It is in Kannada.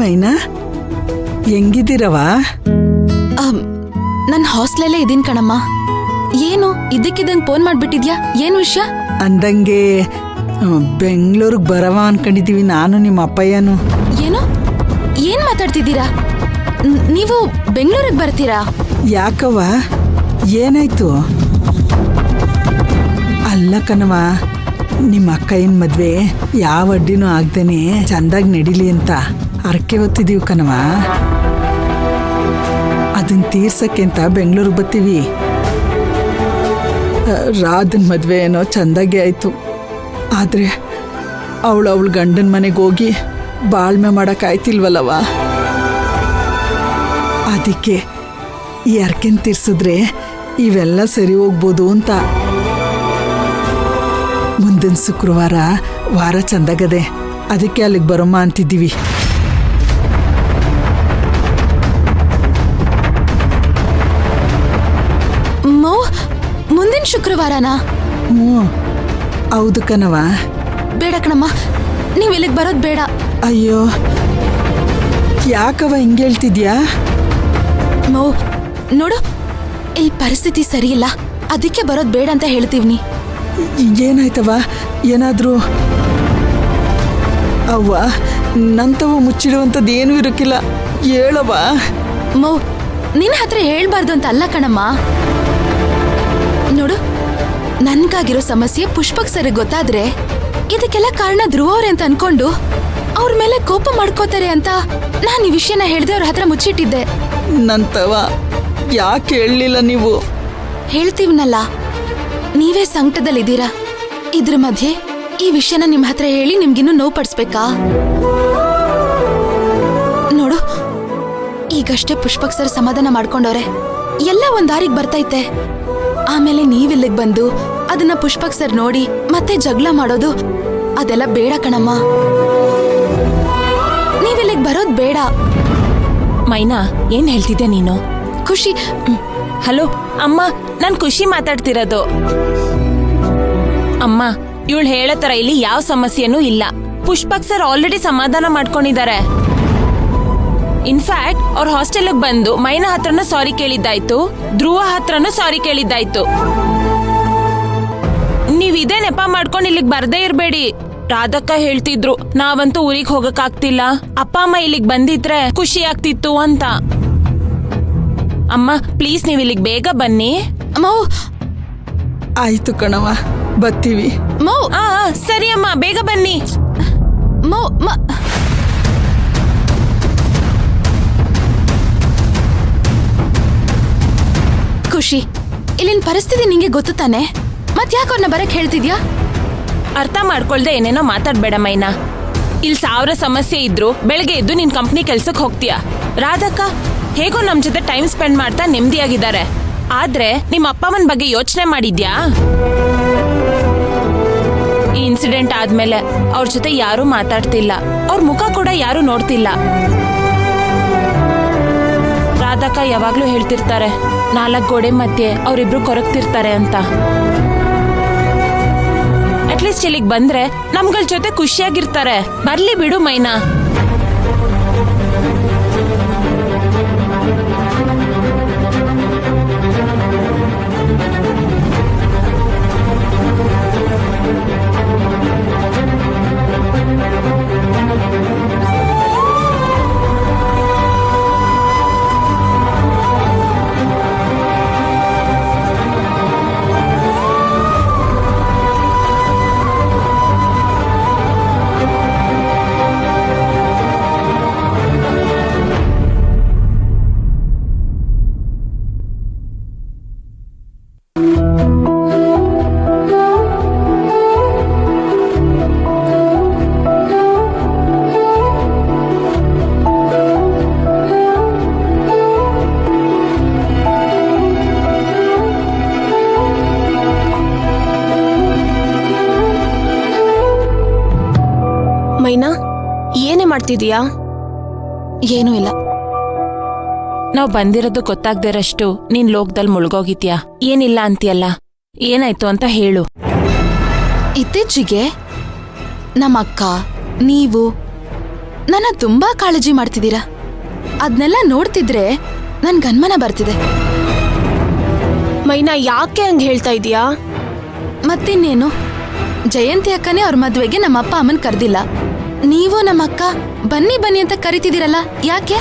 ಮೈನಾ, ಹೆಂಗಿದ್ದೀರವ? ನನ್ನ ಹಾಸ್ಟೆಲಲ್ಲೇ ಇದೀನಿ ಕಣಮ್ಮ. ಏನು ಇದ್ದಕ್ಕಿದ್ದಂಗೆ ಫೋನ್ ಮಾಡ್ಬಿಟ್ಟಿದ್ಯಾ? ಏನು ವಿಷಯ? ಅಂದಂಗೆ ಬೆಂಗಳೂರಿಗೆ ಬರವ ಅನ್ಕೊಂಡಿದೀವಿ, ನಾನು ನಿಮ್ಮ ಅಪ್ಪಯ್ಯನು. ಏನು? ಏನ್ ಮಾತಾಡ್ತಿದ್ದೀರಾ? ನೀವು ಬೆಂಗಳೂರಿಗೆ ಬರ್ತೀರಾ? ಯಾಕವ್ವ, ಏನಾಯ್ತು? ಅಲ್ಲ ಕಣವ, ನಿಮ್ಮ ಅಕ್ಕಯ್ಯನ ಮದ್ವೆ ಯಾವ ಅಡ್ಡಿನೂ ಆಗ್ದೇನೆ ಚಂದಾಗಿ ನಡೀಲಿ ಅಂತ ಹರಕೆ ಹೊತ್ತಿದೀವಿ ಕಣವ. ಅದನ್ನ ತೀರ್ಸಕ್ಕೆ ಅಂತ ಬೆಂಗಳೂರಿಗೆ ಬರ್ತೀವಿ. ರಾಧನ್ ಮದ್ವೆ ಏನೋ ಚಂದಾಗಿ ಆಯ್ತು, ಆದ್ರೆ ಅವಳ ಗಂಡನ ಮನೆಗೆ ಹೋಗಿ ಬಾಳ್ಮೆ ಮಾಡಕ್ಕಾಯ್ತಿಲ್ವಲ್ಲವ. ಅದಕ್ಕೆ ಈ ಹರಕೆನ್ ತೀರ್ಸಿದ್ರೆ ಇವೆಲ್ಲ ಸರಿ ಹೋಗ್ಬೋದು ಅಂತ. ಮುಂದಿನ ಶುಕ್ರವಾರ ವಾರ ಚಂದಾಗದೆ, ಅದಕ್ಕೆ ಅಲ್ಲಿಗೆ ಬರೋಮ್ಮ ಅಂತಿದ್ದೀವಿ. ಮುಂದಿನ ಶುಕ್ರವಾರನಾ? ಹೌದು ಕಣವ. ಬೇಡ ಕಣಮ್ಮ, ನೀವು ಇಲ್ಲಿಗೆ ಬರೋದು ಬೇಡ. ಅಯ್ಯೋ, ಯಾಕವ ಹಿಂಗೆ ಹೇಳ್ತಿದ್ಯಾ? ನೋಡು, ಇಲ್ಲಿ ಪರಿಸ್ಥಿತಿ ಸರಿ ಇಲ್ಲ, ಅದಕ್ಕೆ ಬರೋದು ಬೇಡ ಅಂತ ಹೇಳ್ತೀವಿ. ಏನಾಯ್ತವ? ಏನಾದ್ರೂ? ಅವ್ವ, ನಂತವ ಮುಚ್ಚಿಡುವಂಥದ್ದು ಏನೂ ಇರಕ್ಕಿಲ್ಲ, ಹೇಳವ. ನಿನ್ನ ಹತ್ರ ಹೇಳ್ಬಾರ್ದು ಅಂತ ಅಲ್ಲ ಕಣಮ್ಮ. ನೋಡು, ನನ್ಗಾಗಿರೋ ಸಮಸ್ಯೆ ಪುಷ್ಪಕ್ ಸರಿ ಗೊತ್ತಾದ್ರೆ ಇದಕ್ಕೆಲ್ಲ ಕಾರಣ ಧ್ರುವ ಅವ್ರೆ ಅಂತ ಅನ್ಕೊಂಡು ಅವ್ರ ಮೇಲೆ ಕೋಪ ಮಾಡ್ಕೋತಾರೆ ಅಂತ ನಾನು ಈ ವಿಷಯನ ಹೇಳ್ದೆ ಅವ್ರ ಹತ್ರ ಮುಚ್ಚಿಟ್ಟಿದ್ದೆ. ನಂತವ ಯಾಕೆ ಹೇಳಲಿಲ್ಲ ನೀವು? ಹೇಳ್ತೀವ್ನಲ್ಲ, ನೀವೇ ಸಂಕಟದಲ್ಲಿದ್ದೀರಾ. ಇದ್ರ ಮಧ್ಯೆ ಈ ವಿಷಯನ ನಿಮ್ ಹತ್ರ ಹೇಳಿ ನಿಮ್ಗಿನ್ನೂ ನೋವು ಪಡಿಸ್ಬೇಕಾ? ನೋಡು, ಈಗಷ್ಟೇ ಪುಷ್ಪಕ್ ಸರ್ ಸಮಾಧಾನ ಮಾಡ್ಕೊಂಡವ್ರೆ, ಎಲ್ಲ ಒಂದ್ ದಾರಿಗೆ ಬರ್ತೈತೆ. ಆಮೇಲೆ ನೀವಿಲ್ಲಿಗೆ ಬಂದು ಅದನ್ನ ಪುಷ್ಪಕ್ ಸರ್ ನೋಡಿ ಮತ್ತೆ ಜಗಳ ಮಾಡೋದು ಅದೆಲ್ಲ ಬೇಡ ಕಣಮ್ಮ. ನೀವಿಲ್ಲಿಗೆ ಬರೋದ್ ಬೇಡ. ಮೈನಾ, ಏನ್ ಹೇಳ್ತಿದ್ದೆ ನೀನು? ಖುಷಿ. ಹಲೋ ಅಮ್ಮ, ನಾನ್ ಖುಷಿ ಮಾತಾಡ್ತಿರೋದು. ಅಮ್ಮ, ಇವಳು ಹೇಳೋ ತರ ಇಲ್ಲಿ ಯಾವ ಸಮಸ್ಯೆನೂ ಇಲ್ಲ. ಪುಷ್ಪಕ್ ಸರ್ ಆಲ್ರೆಡಿ ಸಮಾಧಾನ ಮಾಡ್ಕೊಂಡಿದ್ದಾರೆ. ಇನ್ಫ್ಯಾಕ್ಟ್ ಅವ್ರ ಹಾಸ್ಟೆಲ್ಗೆ ಬಂದು ಮೈನಾ ಹತ್ರನೂ ಸಾರಿ ಕೇಳಿದ್ದಾಯ್ತು, ಧ್ರುವ ಹತ್ರನೂ ಸಾರಿ ಕೇಳಿದ್ದಾಯ್ತು. ನೀವ್ ಇದೇ ನೆಪ ಮಾಡ್ಕೊಂಡು ಇಲ್ಲಿಗೆ ಬರ್ದೇ ಇರ್ಬೇಡಿ. ರಾಧಕ್ಕ ಹೇಳ್ತಿದ್ರು, ನಾವಂತೂ ಊರಿಗೆ ಹೋಗಕ್ಕಾಗ್ತಿಲ್ಲ, ಅಪ್ಪ ಅಮ್ಮ ಇಲ್ಲಿಗೆ ಬಂದಿದ್ರೆ ಖುಷಿ ಆಗ್ತಿತ್ತು ಅಂತ. ಅಮ್ಮ ಪ್ಲೀಸ್, ನೀವ್ ಇಲ್ಲಿಗೆ ಬೇಗ ಬನ್ನಿ. ಆಯ್ತು ಕಣವ, ಬರ್ತೀವಿ. ಸರಿ ಅಮ್ಮ, ಬೇಗ ಬನ್ನಿ. ಖುಷಿ, ಇಲ್ಲಿನ ಪರಿಸ್ಥಿತಿ ನಿಂಗೆ ಗೊತ್ತು ತಾನೆ, ಮತ್ ಯಾಕೆ ಅವ್ರನ್ನ ಬರಕ್ ಹೇಳ್ತಿದ್ಯಾ? ಅರ್ಥ ಮಾಡ್ಕೊಳ್ದೆ ಏನೇನೋ ಮಾತಾಡ್ಬೇಡ ಮೈನಾ. ಇಲ್ಲಿ 1000 ಸಮಸ್ಯೆ ಇದ್ರು ಬೆಳಗ್ಗೆ ಎದ್ದು ನಿನ್ ಕಂಪ್ನಿ ಕೆಲ್ಸಕ್ಕೆ ಹೋಗ್ತೀಯ. ರಾಧಕ್ಕ ಹೇಗೋ ನಮ್ ಜೊತೆ ಟೈಮ್ ಸ್ಪೆಂಡ್ ಮಾಡ್ತಾ ನೆಮ್ಮದಿಯಾಗಿದ್ದಾರೆ. ಆದ್ರೆ ನಿಮ್ಮ ಅಪ್ಪ ಅಮ್ಮನ ಬಗ್ಗೆ ಯೋಚನೆ ಮಾಡಿದ್ಯಾ? ಈ ಇನ್ಸಿಡೆಂಟ್ ಆದ್ಮೇಲೆ ಅವ್ರ ಜೊತೆ ಯಾರೂ ಮಾತಾಡ್ತಿಲ್ಲ, ಅವ್ರ ಮುಖ ಕೂಡ ಯಾರು ನೋಡ್ತಿಲ್ಲ. ರಾಧಕ್ಕ ಯಾವಾಗ್ಲೂ ಹೇಳ್ತಿರ್ತಾರೆ, 4 ಗೋಡೆ ಮಧ್ಯೆ ಅವರಿಬ್ರು ಕೊರಗ್ತಿರ್ತಾರೆ ಅಂತ. ಅಟ್ಲೀಸ್ಟ್ ಇಲ್ಲಿಗೆ ಬಂದ್ರೆ ನಮ್ಗಳ ಜೊತೆ ಖುಷಿಯಾಗಿರ್ತಾರೆ. ಬರ್ಲಿ ಬಿಡು ಮೈನಾ. ಮೈನಾ, ಏನೇ ಮಾಡ್ತಿದೀಯಾ? ಏನೂ ಇಲ್ಲ. ನಾವ್ ಬಂದಿರೋದು ಗೊತ್ತಾಗ್ದಿರಷ್ಟು ನೀನ್ ಲೋಕದಲ್ಲಿ ಮುಳುಗೋಗಿದ್ಯಾ. ಏನಿಲ್ಲ ಅಂತೀಯಲ್ಲ, ಏನಾಯ್ತು ಅಂತ ಹೇಳು. ಇತ್ತೀಚೆಗೆ ನಮ್ಮ ಅಕ್ಕ, ನೀವು, ನನ್ನ ತುಂಬಾ ಕಾಳಜಿ ಮಾಡ್ತಿದ್ದೀರಾ. ಅದ್ನೆಲ್ಲ ನೋಡ್ತಿದ್ರೆ ನನ್ ಗನ್ಮನ ಬರ್ತಿದೆ. ಮೈನಾ, ಯಾಕೆ ಹಂಗ್ ಹೇಳ್ತಾ ಇದೀಯಾ? ಮತ್ತಿನ್ನೇನು, ಜಯಂತಿ ಅಕ್ಕನೇ ಅವ್ರ ಮದ್ವೆಗೆ ನಮ್ಮ ಅಪ್ಪ ಅಮ್ಮನ್ ಕರ್ದಿಲ್ಲ. ನೀವು ನಮ್ಮ ಅಕ್ಕ ಬನ್ನಿ ಬನ್ನಿ ಅಂತ ಕರಿತಿದ್ದೀರಲ್ಲ, ಯಾಕೆ?